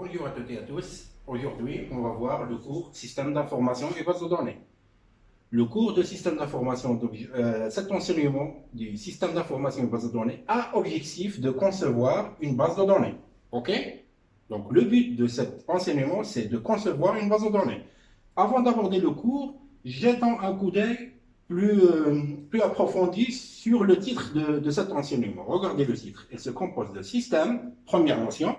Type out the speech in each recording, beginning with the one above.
Bonjour à toutes et à tous. Aujourd'hui, on va voir le cours Système d'information et bases de données. Le cours de système d'information, cet enseignement du système d'information et bases de données a objectif de concevoir une base de données. OK? Donc, le but de cet enseignement, c'est de concevoir une base de données. Avant d'aborder le cours, jetons un coup d'œil plus approfondi sur le titre de cet enseignement. Regardez le titre. Il se compose de système, première notion,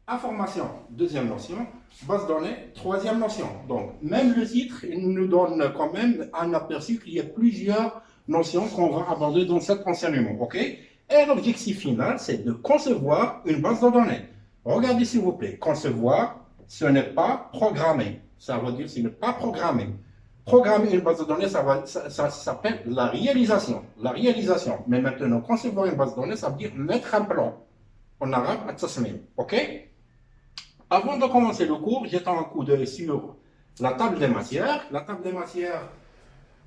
information, deuxième notion, base de données, troisième notion. Donc, même le titre, il nous donne quand même un aperçu qu'il y a plusieurs notions qu'on va aborder dans cet enseignement. OK? Et l'objectif final, c'est de concevoir une base de données. Regardez s'il vous plaît. Concevoir, ce n'est pas programmer. Ça veut dire ce n'est pas programmer. Programmer une base de données, ça s'appelle la réalisation. La réalisation. Mais maintenant, concevoir une base de données, ça veut dire mettre un plan. En arabe, at-tasmim. OK? Avant de commencer le cours, jetons un coup d'œil sur la table des matières. La table des matières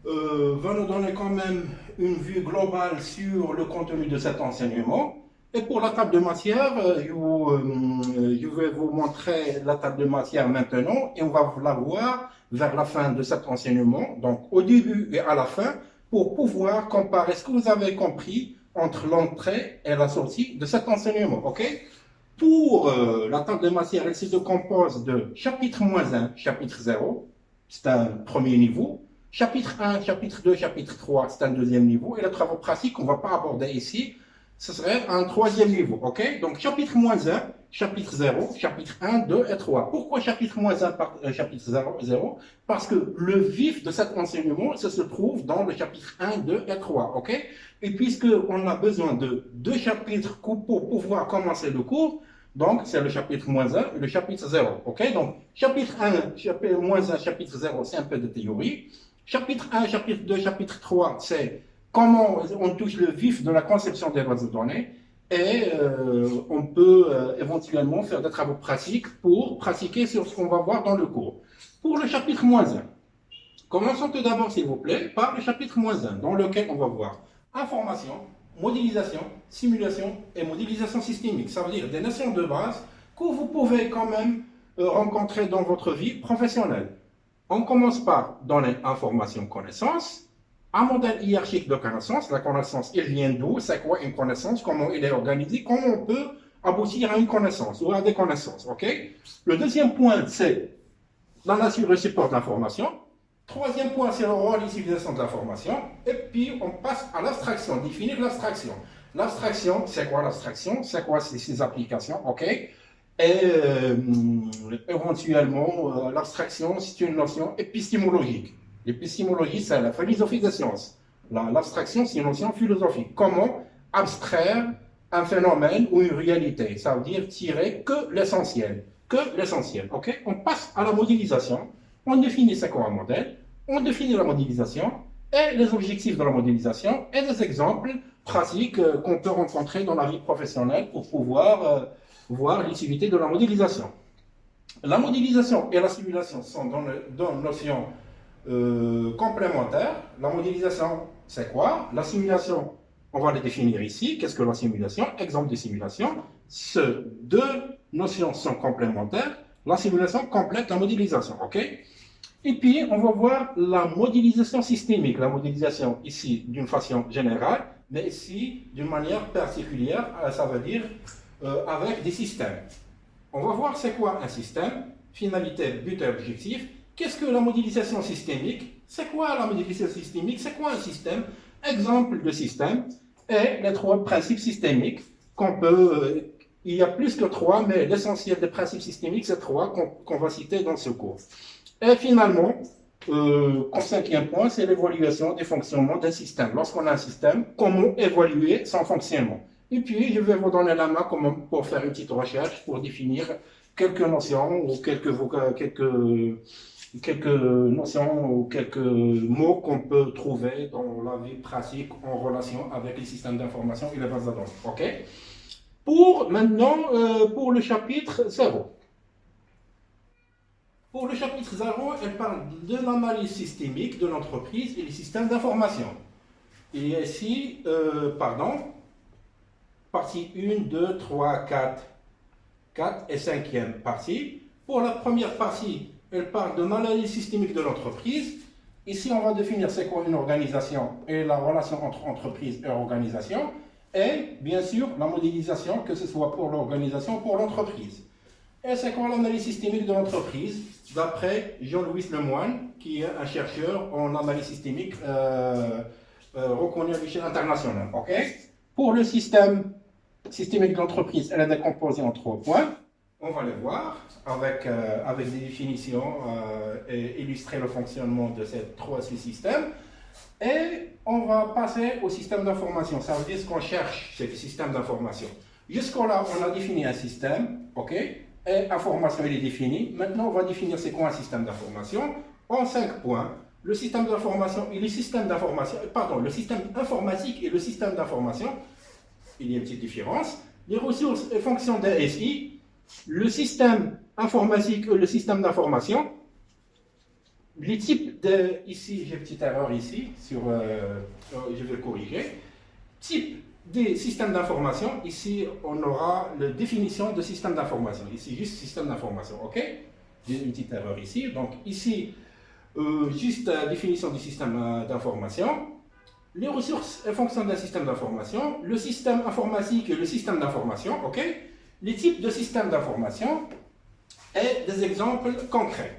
va nous donner quand même une vue globale sur le contenu de cet enseignement. Et pour la table de matière, je vais vous montrer la table de matière maintenant et on va la voir vers la fin de cet enseignement, donc au début et à la fin, pour pouvoir comparer ce que vous avez compris entre l'entrée et la sortie de cet enseignement. OK? Pour la table de matière, elle se compose de chapitre -1, chapitre 0, c'est un premier niveau. Chapitre 1, chapitre 2, chapitre 3, c'est un deuxième niveau. Et les travaux pratiques qu'on ne va pas aborder ici, ce serait un troisième niveau. OK? Donc, chapitre -1, chapitre 0, chapitre 1, 2 et 3. Pourquoi chapitre -1, chapitre 0? Parce que le vif de cet enseignement, ça se trouve dans le chapitre 1, 2 et 3. OK? Et puisqu'on a besoin de deux chapitres pour pouvoir commencer le cours, donc c'est le chapitre -1 et le chapitre 0. OK? Donc, chapitre 1, chapitre -1, chapitre 0, c'est un peu de théorie. Chapitre 1, chapitre 2, chapitre 3, c'est comment on touche le vif de la conception des bases de données et on peut éventuellement faire des travaux pratiques pour pratiquer sur ce qu'on va voir dans le cours. Pour le chapitre -1, commençons tout d'abord, s'il vous plaît, par le chapitre -1, dans lequel on va voir information, modélisation, simulation et modélisation systémique. Ça veut dire des notions de base que vous pouvez quand même rencontrer dans votre vie professionnelle. On commence par donner information, connaissance, un modèle hiérarchique de connaissance. La connaissance, il vient d'où? C'est quoi une connaissance? Comment il est organisé? Comment on peut aboutir à une connaissance ou à des connaissances? OK? Le deuxième point, c'est la nature et support d'information. Troisième point, c'est le rôle et l'utilisation de l'information. Et puis, on passe à l'abstraction, définir l'abstraction. L'abstraction, c'est quoi l'abstraction? C'est quoi ses applications? OK? Et éventuellement, l'abstraction, c'est une notion épistémologique. L'épistémologie, c'est la philosophie des sciences. L'abstraction, c'est une notion philosophique. Comment abstraire un phénomène ou une réalité? Ça veut dire tirer que l'essentiel. Que l'essentiel. OK? On passe à la modélisation. On définit c'est quoi un modèle. On définit la modélisation et les objectifs de la modélisation et des exemples pratiques qu'on peut rencontrer dans la vie professionnelle pour pouvoir voir l'utilité de la modélisation. La modélisation et la simulation sont dans notions complémentaires. La modélisation, c'est quoi? La simulation, on va les définir ici. Qu'est-ce que la simulation? Exemple de simulation. Ces deux notions sont complémentaires. La simulation complète la modélisation. OK? Et puis, on va voir la modélisation systémique. La modélisation ici d'une façon générale, mais ici d'une manière particulière, ça veut dire avec des systèmes. On va voir c'est quoi un système, finalité, but et objectif. Qu'est-ce que la modélisation systémique? C'est quoi la modélisation systémique? C'est quoi un système? Exemple de système et les trois principes systémiques qu'on peut... il y a plus que trois, mais l'essentiel des principes systémiques, c'est trois qu'on va citer dans ce cours. Et finalement, comme cinquième point, c'est l'évaluation des fonctionnements d'un système. Lorsqu'on a un système, comment évaluer son fonctionnement? Et puis, je vais vous donner la main pour faire une petite recherche, pour définir quelques notions ou quelques notions ou quelques mots qu'on peut trouver dans la vie pratique en relation avec les systèmes d'information et les bases de données. OK? Pour maintenant, pour le chapitre 0. Pour le chapitre 0, elle parle de l'analyse systémique de l'entreprise et les systèmes d'information. Il y a ici, partie 1, 2, 3, 4, 4 et 5e partie. Pour la première partie, elle parle de l'analyse systémique de l'entreprise. Ici, on va définir c'est quoi une organisation et la relation entre entreprise et organisation. Et bien sûr, la modélisation, que ce soit pour l'organisation ou pour l'entreprise. Et c'est quoi l'analyse systémique de l'entreprise, d'après Jean-Louis Lemoine, qui est un chercheur en analyse systémique reconnu à l'échelle internationale. Okay? Pour le système systémique de l'entreprise, elle est décomposée en 3 points. On va les voir avec des définitions et illustrer le fonctionnement de ces 3 systèmes. Et on va passer au système d'information. Ça veut dire ce qu'on cherche, c'est le système d'information. Jusqu'à-là, on a défini un système, ok? Et information, il est défini. Maintenant, on va définir c'est quoi un système d'information en 5 points. Le système d'information et le système d'information, pardon, le système informatique et le système d'information, il y a une petite différence. Les ressources et fonctions des SI, le système informatique et le système d'information, les types de, ici j'ai une petite erreur ici, je vais le corriger, type des systèmes d'information, ici on aura la définition de système d'information, ici juste système d'information, ok? J'ai une petite erreur ici, donc ici juste la définition du système d'information, les ressources et fonctions d'un système d'information, le système informatique et le système d'information, ok? Les types de systèmes d'information et des exemples concrets.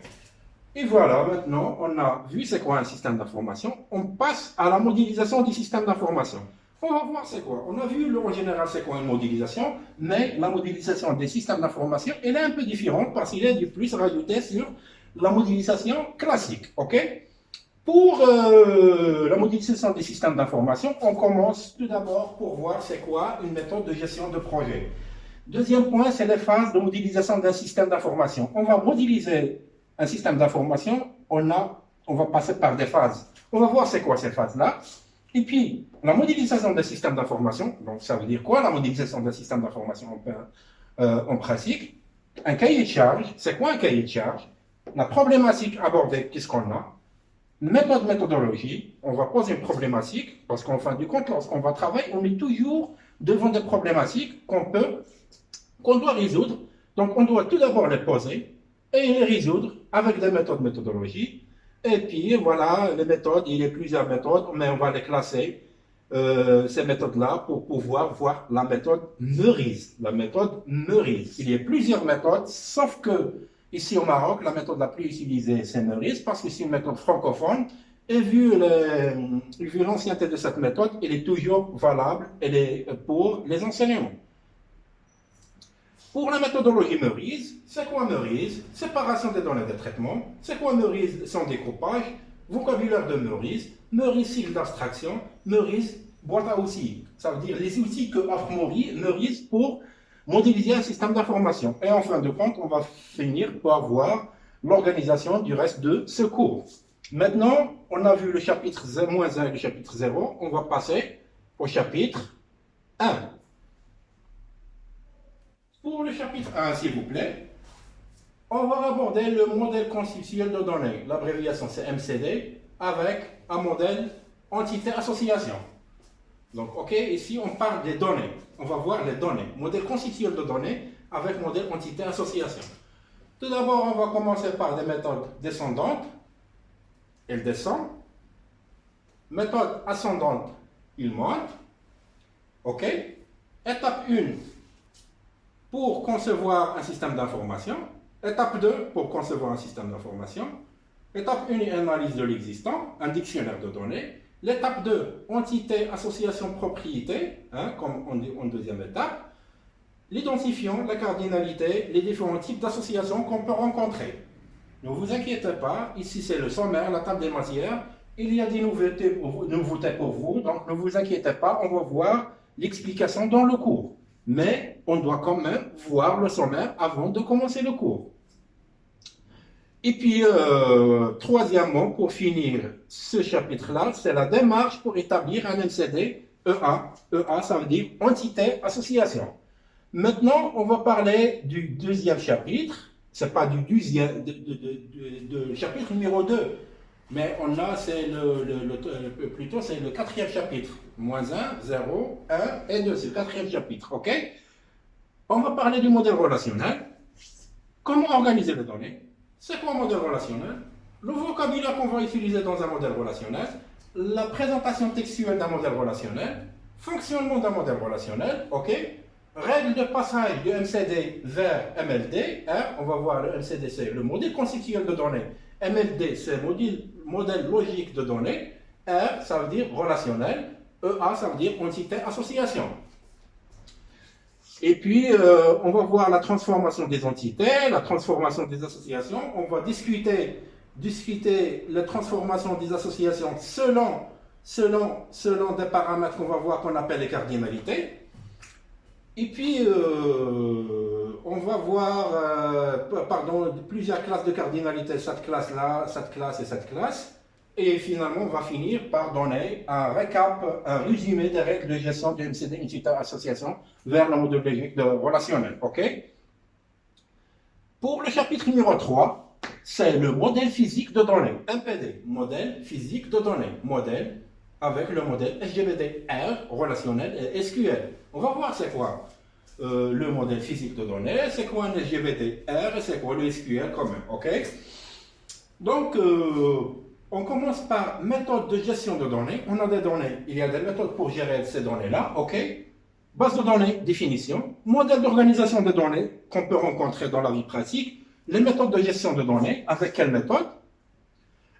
Et voilà, maintenant, on a vu c'est quoi un système d'information. On passe à la modélisation du système d'information. On va voir c'est quoi. On a vu en général c'est quoi une modélisation, mais la modélisation des systèmes d'information, elle est un peu différente parce qu'il est du plus rajouté sur la modélisation classique. Ok? Pour la modélisation des systèmes d'information, on commence tout d'abord pour voir c'est quoi une méthode de gestion de projet. Deuxième point, c'est les phases de modélisation d'un système d'information. On va modéliser un système d'information, on va passer par des phases. On va voir c'est quoi ces phases-là. Et puis, la modélisation d'un système d'information, donc ça veut dire quoi la modélisation d'un système d'information en pratique? Un cahier de charge, c'est quoi un cahier de charge? La problématique abordée, qu'est-ce qu'on a? Méthodologie, on va poser une problématique, parce qu'en fin du compte, lorsqu'on va travailler, on est toujours devant des problématiques qu'on doit résoudre. Donc, on doit tout d'abord les poser et les résoudre avec des méthodologie. Et puis, voilà, les méthodes, il y a plusieurs méthodes, mais on va les classer, ces méthodes-là, pour pouvoir voir la méthode Meurice. La méthode Meurice. Il y a plusieurs méthodes, sauf que, ici au Maroc, la méthode la plus utilisée, c'est Meurice, parce que c'est une méthode francophone. Et vu l'ancienneté de cette méthode, elle est toujours valable, elle est pour les enseignements. Pour la méthodologie Meurice, c'est quoi Meurice? Séparation des données de traitement. C'est quoi Meurice sans découpage? Vocabulaire de Meurice. Meurice cycle d'abstraction. Meurice boîte à outils. Ça veut dire les outils que offre Meurice pour modéliser un système d'information. Et en fin de compte, on va finir par voir l'organisation du reste de ce cours. Maintenant, on a vu le chapitre 1 et le chapitre 0. On va passer au chapitre 1. Pour le chapitre 1, s'il vous plaît, on va aborder le modèle conceptuel de données. L'abréviation, c'est MCD, avec un modèle entité-association. Donc, ok, ici, on parle des données. On va voir les données. Modèle conceptuel de données avec modèle entité-association. Tout d'abord, on va commencer par des méthodes descendantes. Elle descend. Méthode ascendante, il monte. Ok. Étape 1. Pour concevoir un système d'information. Étape 2, pour concevoir un système d'information. Étape 1, analyse de l'existant, un dictionnaire de données. L'étape 2, entité, association, propriété, comme en deuxième étape. L'identifiant, la cardinalité, les différents types d'associations qu'on peut rencontrer. Ne vous inquiétez pas, ici c'est le sommaire, la table des matières. Il y a des nouveautés pour vous, donc ne vous inquiétez pas, on va voir l'explication dans le cours. Mais on doit quand même voir le sommaire avant de commencer le cours. Et puis, troisièmement, pour finir ce chapitre-là, c'est la démarche pour établir un MCD EA. EA, ça veut dire entité association. Maintenant, on va parler du deuxième chapitre. Ce n'est pas du deuxième, de chapitre numéro 2. Mais on a, c'est plutôt, c'est le quatrième chapitre. -1, 0, 1 et 2, c'est le quatrième chapitre, ok? On va parler du modèle relationnel. Comment organiser les données? C'est quoi un modèle relationnel? Le vocabulaire qu'on va utiliser dans un modèle relationnel, la présentation textuelle d'un modèle relationnel, fonctionnement d'un modèle relationnel, ok? Règle de passage de MCD vers MLD. Hein? On va voir le MCD, c'est le modèle conceptuel de données. MLD, c'est le modèle logique de données. R, ça veut dire relationnel. EA, ça veut dire entité association. Et puis, on va voir la transformation des entités, la transformation des associations. On va discuter la transformation des associations selon des paramètres qu'on va voir qu'on appelle les cardinalités. Et puis, on va voir plusieurs classes de cardinalité, cette classe-là, cette classe et cette classe. Et finalement, on va finir par donner un récap, un résumé des règles de gestion de MCD Entité Association vers le modèle logique de relationnel. OK? Pour le chapitre numéro 3, c'est le modèle physique de données. MPD, modèle physique de données. Modèle avec le modèle SGBD, R, relationnel et SQL. On va voir c'est quoi le modèle physique de données, c'est quoi un SGBD, R et c'est quoi le SQL commun. OK? Donc, on commence par méthode de gestion de données. On a des données, il y a des méthodes pour gérer ces données-là, ok? Base de données, définition. Modèle d'organisation de données qu'on peut rencontrer dans la vie pratique. Les méthodes de gestion de données, avec quelle méthode?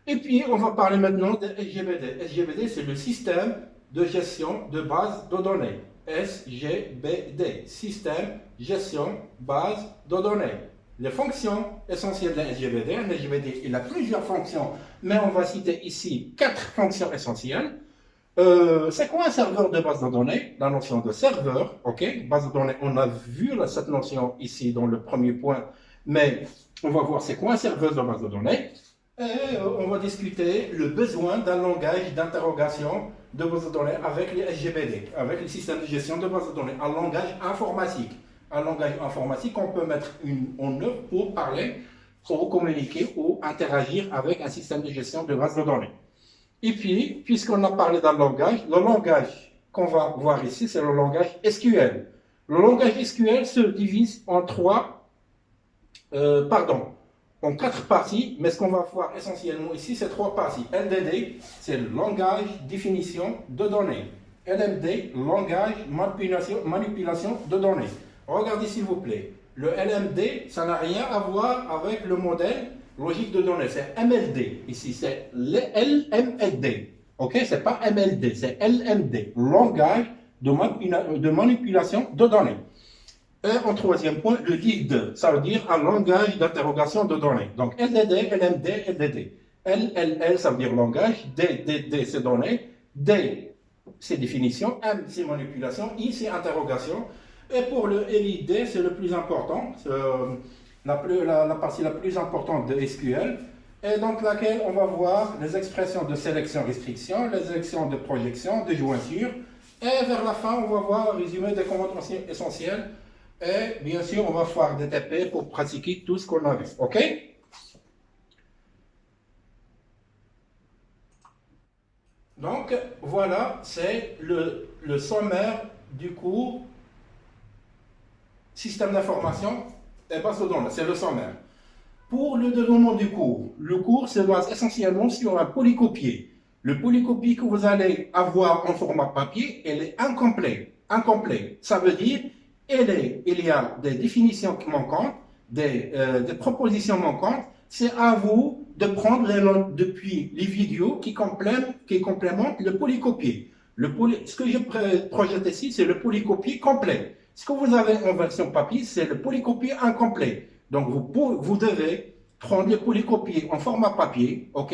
Et puis, on va parler maintenant de SGBD. SGBD, c'est le système de gestion de base de données. SGBD, système gestion base de données. Les fonctions essentielles d'un SGBD. Un SGBD, il a plusieurs fonctions, mais on va citer ici 4 fonctions essentielles. C'est quoi un serveur de base de données? La notion de serveur, ok? Base de données, on a vu cette notion ici dans le premier point, mais on va voir c'est quoi un serveur de base de données. Et on va discuter le besoin d'un langage d'interrogation de base de données avec les SGBD, avec le système de gestion de base de données, un langage informatique. Un langage informatique qu'on peut mettre en œuvre pour parler, pour communiquer ou interagir avec un système de gestion de base de données. Et puis, puisqu'on a parlé d'un langage, le langage qu'on va voir ici, c'est le langage SQL. Le langage SQL se divise en en 4 parties, mais ce qu'on va voir essentiellement ici, c'est 3 parties. LDD, c'est le langage définition de données. LMD, langage manipulation de données. Regardez s'il vous plaît, le LMD, ça n'a rien à voir avec le modèle logique de données, c'est MLD. Ici, c'est LMLD. Ok, c'est pas MLD, c'est LMD, langage de manipulation de données. Et en troisième point, le LID, ça veut dire un langage d'interrogation de données. Donc LDD, LMD, LDD. LLL, ça veut dire langage, DDD, c'est données, D, c'est définition, M, c'est manipulation, I, c'est interrogation. Et pour le LID, c'est le plus important, la partie la plus importante de SQL, et dans laquelle on va voir les expressions de sélection-restriction, les expressions de projection, de jointure, et vers la fin, on va voir un résumé des commandes essentielles, et bien sûr, on va faire des TP pour pratiquer tout ce qu'on a vu, ok? Donc, voilà, c'est le sommaire du cours système d'information et base de données, c'est le sommaire. Pour le déroulement du cours, le cours se base essentiellement sur un polycopier. Le polycopier que vous allez avoir en format papier, il est incomplet. Incomplet, ça veut dire il y a des définitions manquantes, des propositions manquantes. C'est à vous de prendre les notes depuis les vidéos qui complémentent le polycopier. Ce que je projette ici, c'est le polycopier complet. Ce que vous avez en version papier, c'est le polycopier incomplet. Donc, vous devez prendre le polycopier en format papier, ok,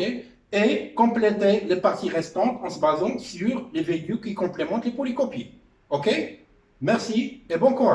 et compléter les parties restantes en se basant sur les vidéos qui complémentent les polycopiers. Ok? Merci et bon courage.